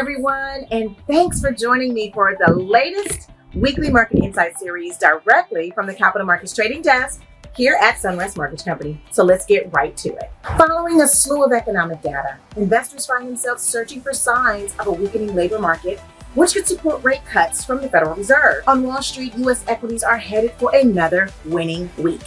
everyone, and thanks for joining me for the latest weekly market insight series directly from the Capital Markets Trading Desk here at Sunwest Mortgage Company. So let's get right to it. Following a slew of economic data, investors find themselves searching for signs of a weakening labor market, which could support rate cuts from the Federal Reserve. On Wall Street, U.S. equities are headed for another winning week.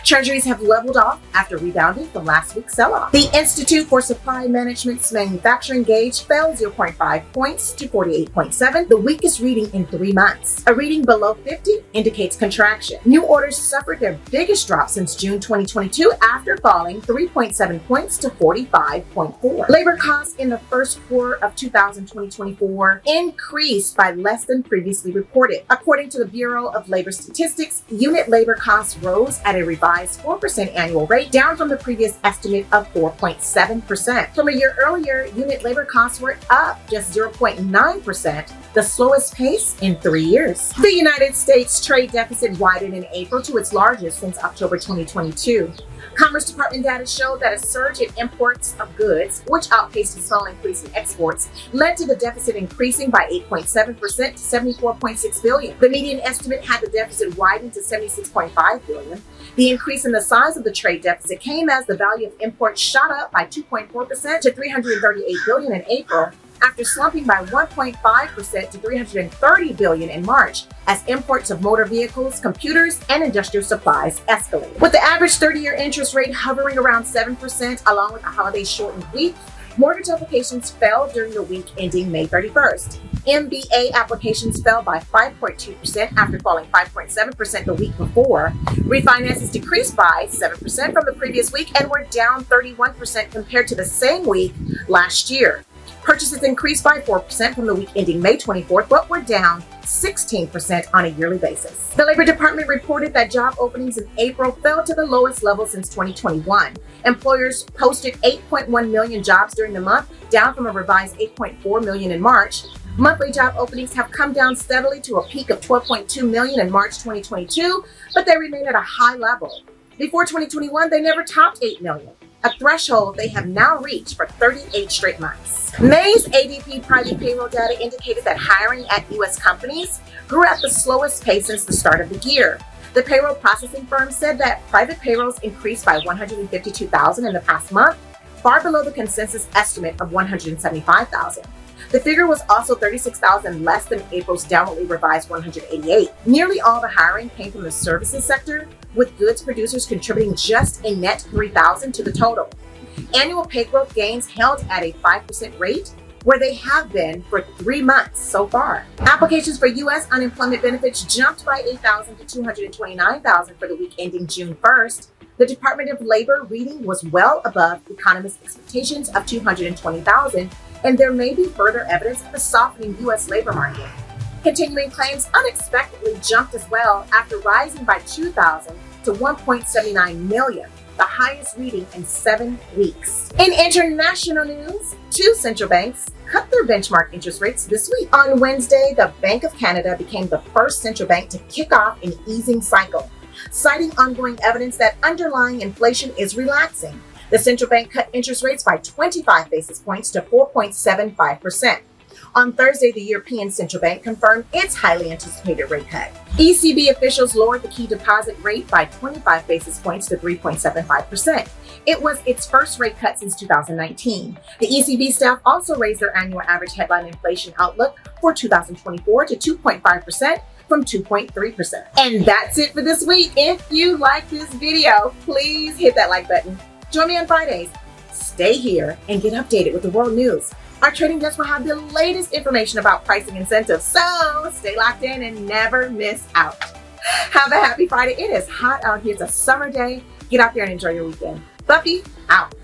Treasuries have leveled off after rebounding from last week's sell-off. The Institute for Supply Management's manufacturing gauge fell 0.5 points to 48.7, the weakest reading in 3 months. A reading below 50 indicates contraction. New orders suffered their biggest drop since June 2022 after falling 3.7 points to 45.4. Labor costs in the first quarter of 2024 increased by less than previously reported. According to the Bureau of Labor Statistics, unit labor costs rose at a revised 4% annual rate, down from the previous estimate of 4.7%. From a year earlier, unit labor costs were up just 0.9%, the slowest pace in 3 years. The United States trade deficit widened in April to its largest since October 2022. Commerce Department data showed that a surge in imports of goods, which outpaced a small increase in exports, led to the deficit increasing by 8.7% to $74.6 billion. The median estimate had the deficit widened to $76.5 billion. The increase in the size of the trade deficit came as the value of imports shot up by 2.4% to $338 billion in April, after slumping by 1.5% to $330 billion in March, as imports of motor vehicles, computers, and industrial supplies escalated. With the average 30-year interest rate hovering around 7%, along with a holiday-shortened week, mortgage applications fell during the week ending May 31st. MBA applications fell by 5.2% after falling 5.7% the week before. Refinances decreased by 7% from the previous week and were down 31% compared to the same week last year. Purchases increased by 4% from the week ending May 24th, but were down 16% on a yearly basis. The Labor Department reported that job openings in April fell to the lowest level since 2021. Employers posted 8.1 million jobs during the month, down from a revised 8.4 million in March. Monthly job openings have come down steadily to a peak of 12.2 million in March 2022, but they remain at a high level. Before 2021, they never topped 8 million, a threshold they have now reached for 38 straight months. May's ADP private payroll data indicated that hiring at U.S. companies grew at the slowest pace since the start of the year. The payroll processing firm said that private payrolls increased by 152,000 in the past month, far below the consensus estimate of 175,000. The figure was also 36,000 less than April's downwardly revised 188. Nearly all the hiring came from the services sector, with goods producers contributing just a net 3,000 to the total. Annual pay growth gains held at a 5% rate, where they have been for 3 months so far. Applications for U.S. unemployment benefits jumped by 8,000 to 229,000 for the week ending June 1st. The Department of Labor reading was well above economists' expectations of 220,000, and there may be further evidence of a softening U.S. labor market. Continuing claims unexpectedly jumped as well after rising by 2,000 to 1.79 million, the highest reading in 7 weeks. In international news, 2 central banks cut their benchmark interest rates this week. On Wednesday, the Bank of Canada became the first central bank to kick off an easing cycle, citing ongoing evidence that underlying inflation is relaxing. The central bank cut interest rates by 25 basis points to 4.75%. On Thursday, the European Central Bank confirmed its highly anticipated rate cut. ECB officials lowered the key deposit rate by 25 basis points to 3.75%. It was its first rate cut since 2019. The ECB staff also raised their annual average headline inflation outlook for 2024 to 2.5%. from 2.3%. And that's it for this week. If you like this video, please hit that like button. Join me on Fridays. Stay here and get updated with the world news. Our trading desk will have the latest information about pricing incentives, so stay locked in and never miss out. Have a happy Friday. It is hot out here. It's a summer day. Get out there and enjoy your weekend. Buffy, out.